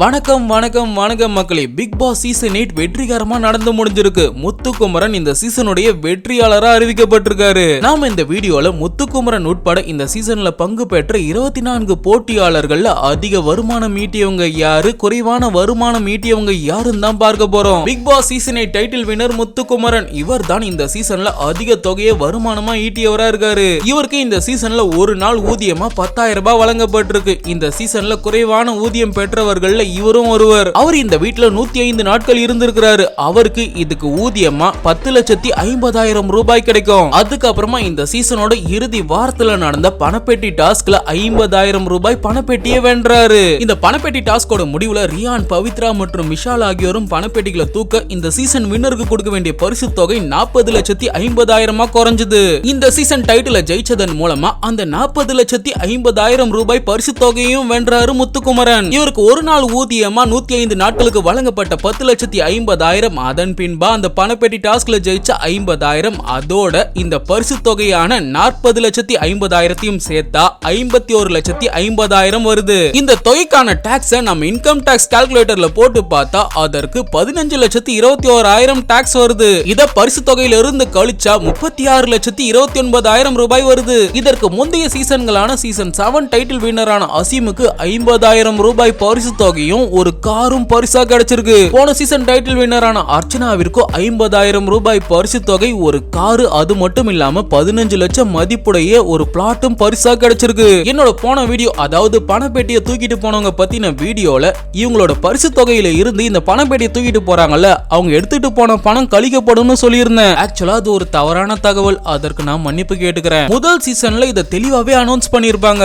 வணக்கம் வணக்கம் வணக்கம் மக்களே. பிக் பாஸ் சீசன் 8 வெற்றிகரமா நடந்து முடிஞ்சிருக்கு. முத்துக்குமரன் இந்த சீசனுடைய வெற்றியாளரா அறிவிக்கப்பட்டிருக்காரு. நாம இந்த வீடியோல முத்துக்குமரன் உட்பட இந்த சீசன்ல பங்கு பெற்ற 24 போட்டியாளர்கள்ல அதிக வருமானம் ஈட்டியவங்க யாரு, குறைவான வருமானம் ஈட்டியவங்க யாருன்னு தான் பார்க்க போறோம். Big boss season 8 title winner Muthukumaran. இவர் தான் இந்த சீசன்ல அதிக தொகையை வருமானமா ஈட்டியவரா இருக்காரு. இவருக்கு இந்த சீசன்ல ஒரு நாள் ஊதியமா 10,000 ரூபாய் வழங்கப்பட்டிருக்கு. இந்த சீசன்ல குறைவான ஊதியம் பெற்றவர்கள் இவரும் ஒருவர். அவர் இந்த வீட்டுல 105 நாட்கள் இருந்திருக்கிறாரு. அவருக்கு இதுக்கு ஊதியமா 10,50,000 ரூபாய் கிடைக்கும். அதுக்கப்புறமா இந்த சீசனோட இறுதி வாரத்துல நடந்த பணப்பெட்டி டாஸ்க்ல 50,000 ரூபாய் பணப்பெட்டியை வென்றாரு. இந்த பணப்பெட்டி டாஸ்கோட முடிவுல ரியான், பவித்ரா மற்றும் விஷால் ஆகியோரும் பணப்பெட்டிகளை தூக்க இந்த சீசன் வின்னருக்கு கொடுக்க வேண்டிய பரிசு தொகை 40,50,000 குறைஞ்சது. இந்த சீசன் டைட்டில ஜெயிச்சதன் மூலமா அந்த 40,50,000 ரூபாய் பரிசு தொகையும் வென்றாரு முத்துக்குமரன். இவருக்கு ஒரு நாள் ஊதியமா 105 நாட்களுக்கு வழங்கப்பட்ட 10,50,000. அதன் பின்பா அந்த பணப்பெட்டி டாஸ்க்ல ஜெயிச்ச 50,000 அதோட இந்த பரிசு தொகையான 40,50,000 சேர்த்தா 51,50,000 வருது. இந்த தொகைக்கான டாக்ஸ நம்ம இன்கம் டாக்ஸ் கால்குலேட்டர்ல போட்டு பார்த்தா அதற்கு 15,21,000 டாக்ஸ் வருது. இத பரிசு தொகையில இருந்து கழிச்சா 36,29,000 ரூபாய் வருது. இதற்கு முந்தைய சீசன்களான சீசன் 7 டைட்டில் வின்னரான அசீமுக்கு 50,000 ரூபாய் பரிசு தொகையும் ஒரு காரும் பரிசா கிடைச்சிருக்கு. போன சீசன் டைட்டில் வின்னரான அர்ச்சனாவிற்கு 50,000 ரூபாய் பரிசு தொகை, ஒரு காரு, அது மட்டும் இல்லாம 15 லட்சம் மதிப்புடைய ஒரு பிளாட்டும் பரிசா கிடைச்சிருக்கு. என்னோட போன வீடியோ, அதாவது பணப்பெட்டியை தூக்கிட்டு போனவங்க பத்தின வீடியோல இவங்களோட பரிசு தொகையில இருந்து இந்த பணப்பெட்டியை தூக்கிட்டு போறாங்கல்ல, அவங்க எடுத்துட்டு போன பணம் கழிக்கப்படும் சொல்லியிருந்தேன். ஆக்சுவலா அது ஒரு தவறான தகவல். அதற்கு நான் மன்னிப்பு கேட்டுக்கிறேன். முதல் சீசன்ல இதை தெளிவாவே அனௌன்ஸ் பண்ணிருப்பாங்க.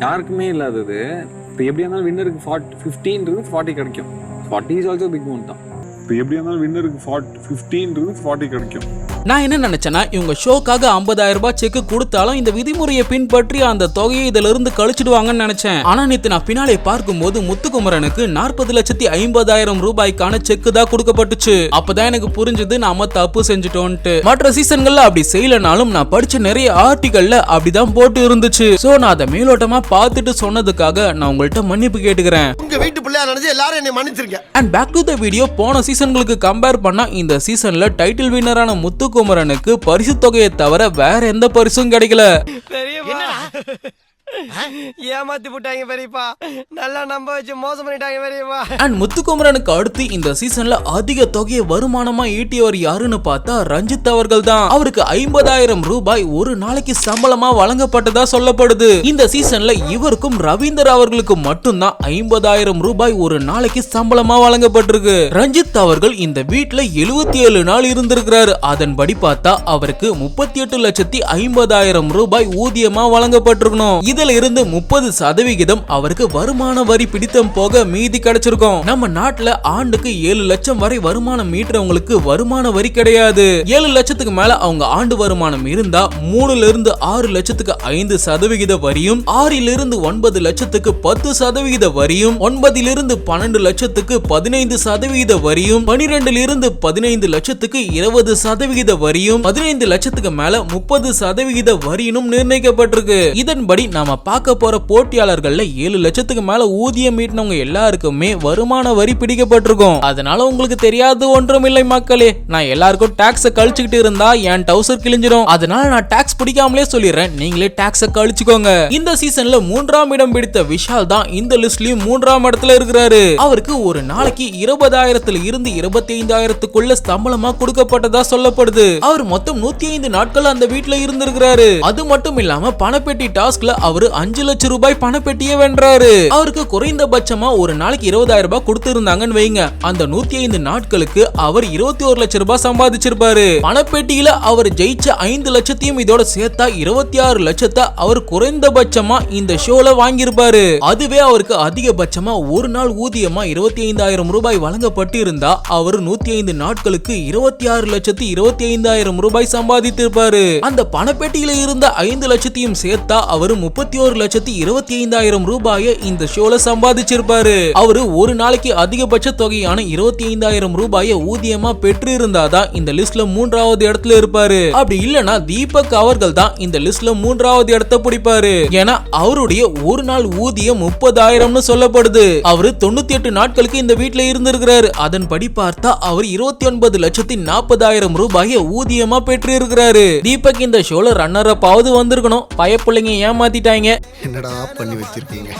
யாருக்குமே இல்லாதது. இப்போ எப்படி இருந்தாலும் வின்னருக்கு 15 40 கிடைக்கும். 40 இஸ் ஆல்சோ பிக் அமௌண்ட் தான். இப்போ எப்படி இருந்தாலும் வின்னருக்கு 15 40 கிடைக்கும். நான் என்ன நினைச்சேன்னா, இவங்க ஷோக்காக 50,000 ரூபாய் செக் கொடுத்தாலும் இந்த விதிமுறையை பின்பற்றி அந்த தொகையை இதுல இருந்து கழிச்சிடுவாங்கன்னு நினைச்சேன். ஆனா நேத்து நான் பின்னாலே பார்க்கும்போது முத்துக்குமரனுக்கு 40,50,000 ரூபாய்க்கான செக் தான் கொடுக்கப்பட்டுச்சு. அப்பதான் எனக்கு புரிஞ்சது நாம தப்பு செஞ்சுட்டோம்ட்டு. மற்ற சீசன்கள்ல அப்படி செய்யலனாலும் நான் படிச்ச நிறைய ஆர்டிகல்ல அப்படிதான் போட்டு இருந்துச்சு. சோ நான் அதை மேலோட்டமா பார்த்துட்டு சொன்னதுக்காக நான் உங்கள்கிட்ட மன்னிப்பு கேட்டுக்கிறேன். உங்க வீட்டு பிள்ளையா நினைச்சு எல்லாரும் என்னை மன்னிச்சிருங்க. And back to the video. போன சீசன்களுக்கு கம்பேர் பண்ணா இந்த சீசன்ல டைட்டில் வின்னரான முத்துக்குமரனுக்கு பரிசு தொகையை தவிர வேற எந்த பரிசும் கிடைக்கல. ஏமாத்தி போட்டாங்க பெரியப்பா. நல்லா நம்ப வச்சு மோசம் பண்ணிட்டாங்க பெரியப்பா. அண்ட் முத்துக்குமரனுக்கு அடுத்து இந்த சீசன்ல அதிக தொகையை வருமானமா ஈட்டியவர் யாருன்னு பார்த்தா ரஞ்சித் அவர்கள் தான். அவருக்கு 50,000 ரூபாய் ஒரு நாளைக்கு சம்பளமா வழங்கப்பட்டதா சொல்லப்படுது. இந்த சீசன்ல இவருக்கும் ரவீந்தர் அவர்களுக்கு மட்டும்தான் 50,000 ரூபாய் ஒரு நாளைக்கு சம்பளமா வழங்கப்பட்டிருக்கு. ரஞ்சித் அவர்கள் இந்த வீட்டுல 77 நாள் இருந்திருக்கிறாரு. அதன்படி பார்த்தா அவருக்கு 38,50,000 ரூபாய் ஊதியமா வழங்கப்பட்டிருக்கணும். இதுல இருந்து 30% அவருக்கு வருமான வரி பிடித்தம் போக மீதி கிடைச்சிருக்கும். நம்ம நாட்டுல ஆண்டுக்கு 7 லட்சம் வரை வருமானம் ஈட்டுறவங்களுக்கு வருமான வரி கிடையாது. 7 லட்சத்துக்கு மேல அவங்க ஆண்டு வருமானம் இருந்தா 3 இருந்து 6 லட்சத்துக்கு 5% வரியும், 6 இருந்து 9 லட்சத்துக்கு 10% வரியும், 9 இருந்து 12 லட்சத்துக்கு 15% வரியும், 12 இருந்து 15 லட்சத்துக்கு 20% வரியும், 15 லட்சத்துக்கு மேல 30% வரியும் நிர்ணயிக்கப்பட்டிருக்கு. இதன்படி நாம பார்க்க போற போட்டியாளர்கள்ல 7 லட்சத்துக்கு மேல ஊதியம் ஈட்டினவங்க எல்லாருக்குமே வருமான வரி பிடிக்கப்பட்டிருக்கும். அதனால உங்களுக்கு தெரியாது ஒன்றும் இல்லை மக்களே. நான் எல்லாருக்கும் டாக்ஸ கழிச்சுக்கிட்டு இருந்தா என் டவுசர் கிழிஞ்சிரும். அதனால நான் டாக்ஸ் பிடிக்காமலே சொல்லிடுறேன், நீங்களே டாக்ஸ கழிச்சுக்கோங்க. இந்த சீசன்ல 3ஆம் இடம் பிடித்த விஷால் தான் இந்த லிஸ்ட்லயும் 3ஆம் இடத்துல இருக்கிறாரு. அவருக்கு ஒரு நாளைக்கு 20,000 இருந்து 25,000 சம்பளமா கொடுக்கப்பட்டதா சொல்லப்படுது. அவர் மொத்தம் 105 நாட்கள் அந்த வீட்டுல இருந்திருக்கிறாரு. அது மட்டும் இல்லாம பணப்பெட்டி டாஸ்க்ல அவரு 5 லட்சம் ரூபாய் பணப்பெட்டியை வென்றாரு. அவருக்கு குறைந்தபட்சமா ஒரு நாளைக்கு 20,000 ரூபாய் கொடுத்திருந்தாங்கன்னு வைங்க, அந்த 105 நாட்களுக்கு அவர் 21 லட்சம் ரூபாய் சம்பாதிச்சிருப்பாரு. பணப்பெட்டியில அவர் ஜெயிச்ச 5 லட்சத்தையும் இதோட சேர்த்தா 26 லட்சத்தை அவர் குறைந்தபட்சமா இந்த ஷோல வாங்கியிருப்பாரு. அதுவே அவருக்கு அதிகபட்சமா ஒரு நாள் ஊதியமா 25,000 ரூபாய் வழங்கப்பட்டு இருந்தா அவர் 105 நாட்களுக்கு 26,25,000 ரூபாய் சம்பாதித்திருப்பாரு. அந்த பணப்பெட்டியில இருந்த 5 லட்சத்தையும் சேர்த்தா அவர் 21,25,000 ரூபாயை இந்த ஷோல சம்பாதிச்சிருப்பாரு. அவரு ஒரு நாளைக்கு அதிகபட்ச தொகையான 25,000 ரூபாயை ஊதியமா பெற்று இருந்தாதான் இந்த லிஸ்ட்ல 3வது இடத்துல இருப்பாரு. அப்படி இல்லனா தீபக் அவர்கள் தான் இந்த லிஸ்ட்ல 3வது இடத்தை பிடிப்பாரு. ஏன்னா அவருடைய ஒரு நாள் ஊதியம் 30,000னு சொல்லப்படுது. அவரு 98 நாட்களுக்கு இந்த வீட்ல இருந்திருக்கிறாரு. அதன்படி பார்த்தா அவர் 29,40,000 ரூபாயை ஊதியமா பெற்று இருக்கிறாரு. தீபக் இந்த ஷோல ரன்னர் அப் ஆவது வந்திருக்கணும். பயப்பிள்ளைங்க ஏமாத்திட்டாங்க. என்னடா பண்ணி வச்சிருக்கீங்க?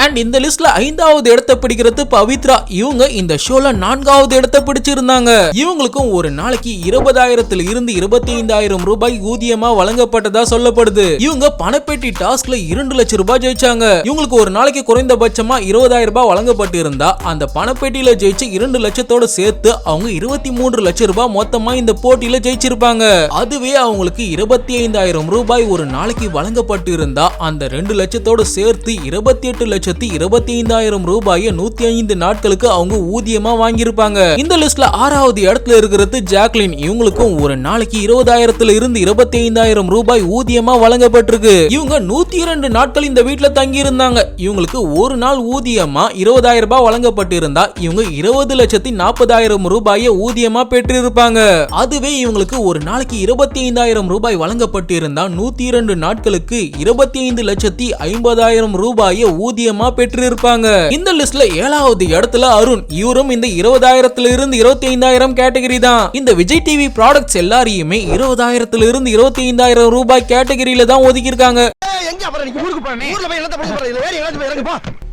அண்ட் இந்த லிஸ்ட்ல 5வது இடத்தை பிடிக்கிறது பவித்ரா. இவங்க இந்த ஷோல 4வது இடத்தை பிடிச்சிருந்தாங்க. இவங்களுக்கும் ஒரு நாளைக்கு 20,000 இருந்து 25,000 ரூபாய் ஊதியமா வழங்கப்பட்டதா சொல்லப்படுது. இவங்க பணப்பெட்டி டாஸ்க்ல 2 லட்சம் ரூபாய் ஜெயிச்சாங்க. இவங்களுக்கு ஒரு நாளைக்கு குறைந்தபட்சமா 20,000 ரூபாய் வழங்கப்பட்டு இருந்தா அந்த பணப்பெட்டியில ஜெயிச்ச 2 லட்சத்தோட சேர்த்து அவங்க 23 லட்சம் ரூபாய் மொத்தமா இந்த போட்டியில ஜெயிச்சிருப்பாங்க. அதுவே அவங்களுக்கு 25,000 ரூபாய் ஒரு நாளைக்கு வழங்கப்பட்டு இருந்தா அந்த 2 லட்சத்தோட சேர்த்து 28,25,000 ரூபாயை 105 நாட்களுக்கு அவங்க ஊதியமா வாங்கியிருப்பாங்க. இந்த லிஸ்ட்ல 6வது இடத்துல இருக்கிறது ஜாக்லின். இவங்களுக்கும் ஒரு நாளைக்கு 20,000 இருந்து 25,000 ரூபாய் ஊதியமா வழங்கப்பட்டிருக்கு. இவங்க 102 நாட்கள் இந்த வீட்ல தங்கி இருந்தாங்க. இவங்களுக்கு ஒரு நாள் ஊதியமா 20,000 ரூபாய் வழங்கப்பட்டு இருந்தா இவங்க 20,40,000 ரூபாயை ஊதியமா பெற்றிருப்பாங்க. அதுவே இவங்களுக்கு ஒரு நாளைக்கு 25,000 ரூபாய் வழங்கப்பட்டு இருந்தா 102 நாட்களுக்கு 25,50,000 ரூபாயை ஊதியமா பெற்றிருப்பாங்க. இந்த லிஸ்ட்ல 7வது இடத்துல அருண். இவரும் இந்த 20,000 இருந்து 25,000 கேட்டகரி தான். இந்த விஜய் டிவி ப்ராடக்ட்ஸ் எல்லாரையுமே 20,000 இருந்து 25,000 ரூபாய் கேட்டகரியில தான் ஒதுக்கி இருக்காங்க.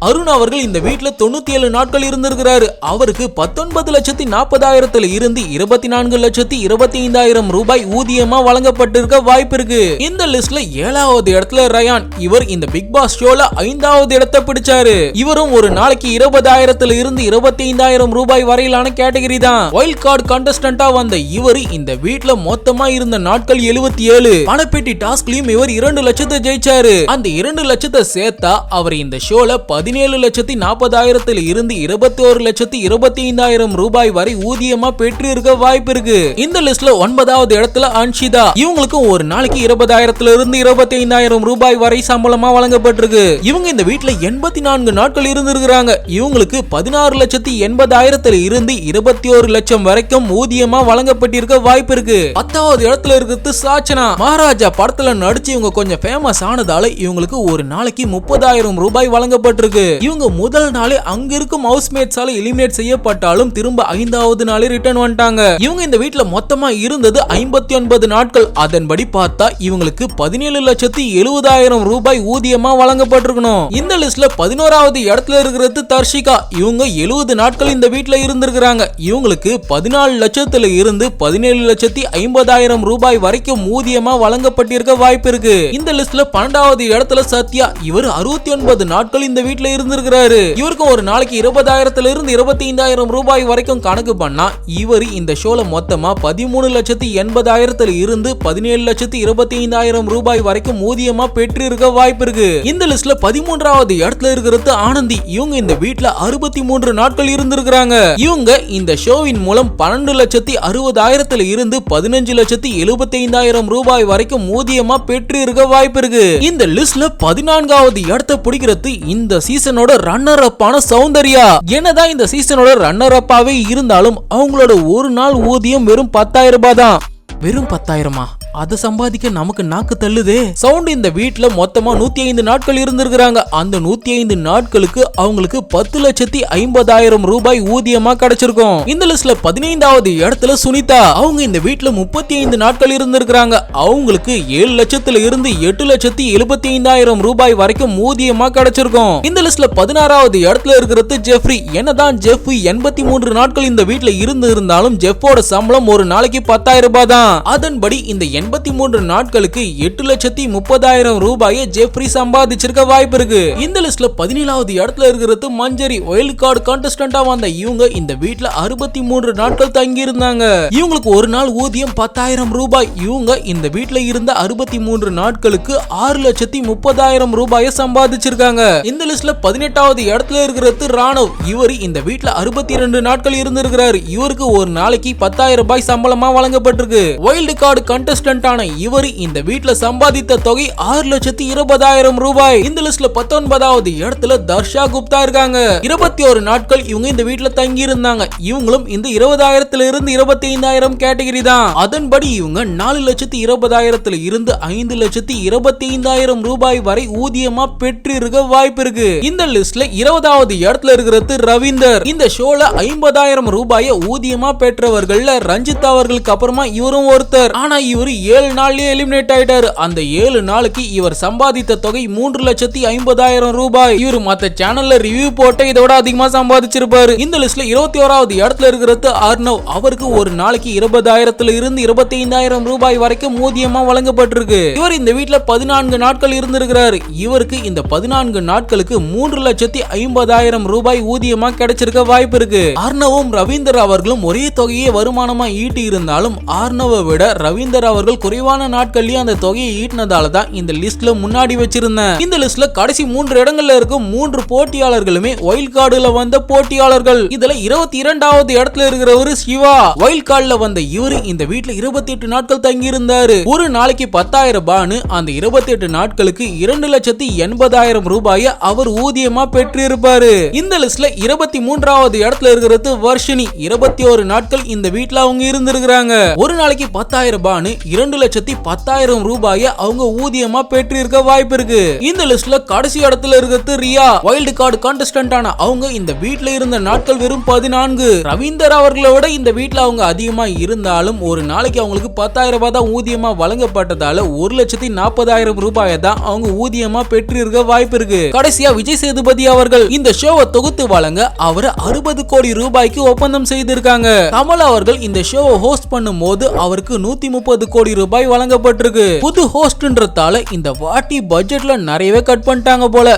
அருண் அவர்கள் இந்த வீட்ல 97 நாட்கள் இருந்திருக்கிறாரு. அவருக்கு 19,40,000 இருந்து 24,25,000 ரூபாய் ஊதியமா வழங்கப்பட்டிருக்க வாய்ப்பு இருக்கு. இந்த லிஸ்ட்ல 7வது இடத்துல ரயான். இவர் இந்த பிக் பாஸ் ஷோல 5வது இடத்தை பிடிச்சாரு. இவரும் ஒரு நாளைக்கு 20,000 இருந்து 25,000 ரூபாய் வரையிலான கேட்டகரி தான். வைல்ட் கார்டு கண்டஸ்டன்டா வந்த இவர் இந்த வீட்ல மொத்தமா இருந்த நாட்கள் 77. பணப்பெட்டி டாஸ்க்லயும் இவர் 2 லட்சத்தை ஜெயிச்சாரு. அந்த 2 லட்சத்தை சேர்த்தா அவர் இந்த ஷோல 17,40,000 இருந்து 21,25,000 ரூபாய் வரை ஊதியமா பெற்று இருக்க வாய்ப்பு இருக்கு. இந்த லிஸ்ட்ல 9வது இடத்துல அன்ஷிதா. இவங்களுக்கும் ஒரு நாளைக்கு 20,000 இருந்து 25,000 ரூபாய் வரை சம்பளமா வழங்கப்பட்டிருக்கு. இவங்க இந்த வீட்ல 84 நாட்கள் இருந்திருக்கிறாங்க. இவங்களுக்கு 16,80,000 இருந்து 21 லட்சம் வரைக்கும் ஊதியமா வழங்கப்பட்டிருக்க வாய்ப்பு இருக்கு. 10வது இடத்துல இருக்கிறது சாச்சனா. மகாராஜா படத்துல நடிச்சு இவங்க கொஞ்சம் ஃபேமஸ் ஆனதால இவங்களுக்கு ஒரு நாளைக்கு 30,000 ரூபாய் வழங்கப்பட்டிருக்கு. இவங்க முதல் நாளே அங்க இருக்கும் ஹவுஸ்மேட்ஸால எலிமினேட் செய்யப்பட்டாலும் திரும்ப 5வது நாளே ரிட்டர்ன் வந்துட்டாங்க. இவங்க இந்த வீட்ல மொத்தமா இருந்தது 59 நாட்கள். அதன்படி பார்த்தா இவங்களுக்கு 17,70,000 ரூபாய் ஊதியமா வழங்கப்பட்டிருக்கணும். இந்த லிஸ்ட்ல 11வது இடத்துல இருக்கிறது தர்ஷிகா. இவங்க 70 நாட்கள் இந்த வீட்ல இருந்திருக்கிறாங்க. இவங்களுக்கு 14 லட்சத்துல இருந்து 17,50,000 ரூபாய் வரைக்கும் ஊதியமா வழங்கப்பட்டிருக்க வாய்ப்பு இருக்கு. இந்த லிஸ்ட்ல 12வது இடத்துல சத்யா. இவர் 69 நாட்கள் இந்த வீட்ல இருந்திருக்கிறாரு. இவருக்கு ஒரு நாளைக்கு 20,000 இருந்து 25,000 ரூபாய் வரைக்கும் கணக்கு பண்ணா இவர் இந்த ஷோல மொத்தமா 13,80,000 இருந்து 17,25,000 ரூபாய் வரைக்கும் ஊதியமா பெற்று இருக்க வாய்ப்பு இருக்கு. இந்த லிஸ்ட்ல 13வது இடத்துல இருக்கிறது ஆனந்தி. இவங்க இந்த வீட்ல 63 நாட்கள் இருந்திருக்கிறாங்க. இவங்க இந்த ஷோவின் மூலம் 12,60,000 இருந்து 15,75,000 ரூபாய் வரைக்கும் ஊதியமா பெற்று இருக்க வாய்ப்பு இருக்கு. இந்த லிஸ்ட்ல 14வது இடத்தை பிடிக்கிறது இந்த சீசனோட ரன்னர் அப்பான சௌந்தர்யா. என்னதான் இந்த சீசனோட ரன்னர் அப்பாவே இருந்தாலும் அவங்களோட ஒரு நாள் ஊதியம் வெறும் 10,000 ரூபாய் தான். வெறும் 10,000மா? அதை சம்பாதிக்க நமக்கு நாக்கு தள்ளுதே. சவுண்ட் இந்த வீட்ல மொத்தமா 105 நாட்கள் இருந்திருக்கிறாங்க. அந்த 105 நாட்களுக்கு அவங்களுக்கு 10,50,000 ரூபாய் ஊதியமா கிடைச்சிருக்கும். இந்த லிஸ்ட்ல 15வது இடத்துல சுனிதா. அவங்க இந்த வீட்ல 35 நாட்கள் இருந்திருக்கிறாங்க. அவங்களுக்கு 7 லட்சத்துல இருந்து 8,75,000 ரூபாய் வரைக்கும் ஊதியமா கிடைச்சிருக்கும். இந்த லிஸ்ட்ல 16வது இடத்துல இருக்கிறது ஜெஃப்ரி. என்னதான் ஜெஃப் 83 நாட்கள் இந்த வீட்ல இருந்தாலும் ஜெஃபோட சம்பளம் ஒரு நாளைக்கு 10,000 ரூபாய் தான். அதன்படி இந்த 83 நாட்களுக்கு 8,30,000 ரூபாயை ஜெஃப்ரி சம்பாதிச்சிருக்க வாய்ப்பு இருக்கு. இந்த லிஸ்ட்ல 17வது இடத்துல இருக்கிறது மஞ்சரி. வைல்ட் கார்டு கண்டஸ்டன்டா வந்த இவங்க இந்த வீட்ல 63 நாட்கள் தங்கி இருந்தாங்க. இவங்களுக்கு ஒரு நாள் ஊதியம் 10,000 ரூபாய். இவங்க இந்த வீட்ல இருந்த 63 நாட்களுக்கு 6,30,000 ரூபாயை சம்பாதிச்சிருக்காங்க. இந்த லிஸ்ட்ல 18வது இடத்துல இருக்கிறது ராணவ். இவர் இந்த வீட்ல 62 நாட்கள் இருந்திருக்கிறாரு. இவருக்கு ஒரு நாளைக்கு 10,000 ரூபாய் சம்பளமா வழங்கப்பட்டிருக்கு. வைல்ட் கார்டு கண்டஸ்டன்ட் கான்டெஸ்டன்டான இவர் இந்த வீட்ல சம்பாதித்த தொகை 6,20,000 ரூபாய். இந்த லிஸ்ட்ல 19வது இடத்துல தர்ஷா குப்தா இருக்காங்க. 21 நாட்கள் இவங்க இந்த வீட்ல தங்கி இருந்தாங்க. இவங்களும் இந்த 20,000 இருந்து 25,000 கேட்டகரி தான். அதன்படி இவங்க 4,20,000 இருந்து 5,25,000 ரூபாய் வரை ஊதியமா பெற்றிருக்க வாய்ப்பு இருக்கு. இந்த லிஸ்ட்ல 20வது இடத்துல இருக்கிறது ரவீந்தர். இந்த ஷோல 50,000 ரூபாயை ஊதியமா பெற்றவர்கள்ல ரஞ்சித் அவர்களுக்கு அப்புறமா இவரும் ஒருத்தர். ஆனா இவர் 7 நாள்லயே எலிமினேட் ஆயிட்டாரு. அந்த 7 நாளுக்கு இவர் சம்பாதித்த தொகை 3,50,000 ரூபாய். இவர் மத்த சேனல்ல ரிவ்யூ போட்டு இதோட அதிகமா சம்பாதிச்சிருப்பாரு. இந்த லிஸ்ட்ல 21வது இடத்துல இருக்கிறது அர்ணவ். அவருக்கு ஒரு நாளைக்கு 20,000 இருந்து 25,000 ரூபாய் வரைக்கும் ஊதியமா வழங்கப்பட்டிருக்கு. இவர் இந்த வீட்ல 14 நாட்கள் இருந்திருக்கிறாரு. இவருக்கு இந்த 14 நாட்களுக்கு 3,50,000 ரூபாய் ஊதியமா கிடைச்சிருக்க வாய்ப்பு இருக்கு. அர்ணவும் ரவீந்தர் அவர்களும் ஒரே தொகையை வருமானமா ஈட்டி இருந்தாலும் அர்ணவை விட ரவீந்தர் அவர்கள் குறைவான நாட்கள்லயே அந்த தொகையை ஈட்டினதால தான் இந்த லிஸ்ட்ல முன்னாடி வச்சிருந்தேன். இந்த லிஸ்ட்ல கடைசி 3 இடங்கள்ல இருக்கும் 3 போட்டியாளர்களுமே வைல்ட் கார்டுல வந்த போட்டியாளர்கள். இதுல 22வது இடத்துல இருக்கிறவரு சிவா. வைல்ட் கார்டுல வந்த இவரு இந்த வீட்ல 28 நாட்கள் தங்கி இருந்தாரு. ஒரு நாளைக்கு 10,000 ரூபாய்னு அந்த 28 நாட்களுக்கு 2,80,000 ரூபாயை அவர் ஊதியமா பெற்றிருப்பாரு. இந்த லிஸ்ட்ல 23வது இடத்துல இருக்கிறது வர்ஷினி. 21 நாட்கள் இந்த வீட்ல அவங்க இருந்திருக்கிறாங்க. ஒரு நாளைக்கு 10,000 ரூபாய்னு 2,10,000 ரூபாயை அவங்க ஊதியமா பெற்றிருக்க வாய்ப்பு இருக்கு. இந்த லிஸ்ட்ல கடைசி இடத்துல இருக்கிறது ரியா. வைல்ட் கார்டு கான்டெஸ்டன்டான அவங்க இந்த வீட்ல இருந்த நாட்கள் வெறும் 14. ரவீந்தர் அவர்களை விட இந்த வீட்ல அவங்க அதிகமா இருந்தாலும் ஒரு நாளைக்கு அவங்களுக்கு 10,000 ரூபாய் தான் ஊதியமா வழங்கப்பட்டதால 1,40,000 ரூபாயை தான் அவங்க ஊதியமா பெற்றிருக்க வாய்ப்பு இருக்கு. கடைசியா விஜய் சேதுபதி அவர்கள் இந்த ஷோவை தொகுத்து வழங்க அவர் 60 கோடி ரூபாய்க்கு ஒப்பந்தம் செய்திருக்காங்க. கமல் அவர்கள் இந்த ஷோவை ஹோஸ்ட் பண்ணும் போது அவருக்கு 130 கோடி ரூபாய் வழங்கப்பட்டிருக்கு. புது ஹோஸ்ட்ன்றதால இந்த வாட்டி பட்ஜெட்ல நிறையவே கட் பண்ணிட்டாங்க போல.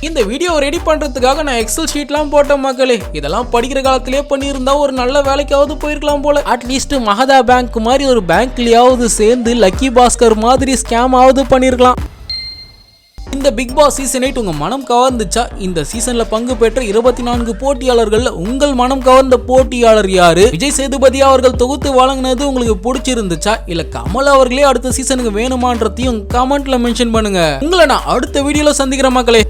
இந்த வீடியோ ரெடி பண்றதுக்காக நான் எக்ஸல் ஷீட்லாம் போட்டேன் மக்களே. இதெல்லாம் படிக்கிற காலத்திலே பண்ணியிருந்தா ஒரு நல்ல வேலைக்காவது போயிருக்கலாம் போல. அட்லீஸ்ட் மகதா பேங்க் மாதிரி ஒரு பேங்க்லயாவது சேர்ந்து லக்கி பாஸ்கர் மாதிரி ஸ்கேம் ஆவது பண்ணிருக்கலாம். இந்த பிக் பாஸ் சீசன் 8 உங்க மனம் கவர்ந்துச்சா? இந்த சீசன்ல பங்கு பெற்ற 24 போட்டியாளர்கள்ல உங்கள் மனம் கவர்ந்த போட்டியாளர் யாரு? விஜய் சேதுபதி அவர்கள் தொகுத்து வழங்கினது உங்களுக்கு பிடிச்சிருந்துச்சா? இல்ல கமல் அவர்களே அடுத்த சீசனுக்கு வேணுமான்றதையும் கமெண்ட்ல மென்ஷன் பண்ணுங்க. உங்களை நான் அடுத்த வீடியோல சந்திக்கிறேன் மக்களே.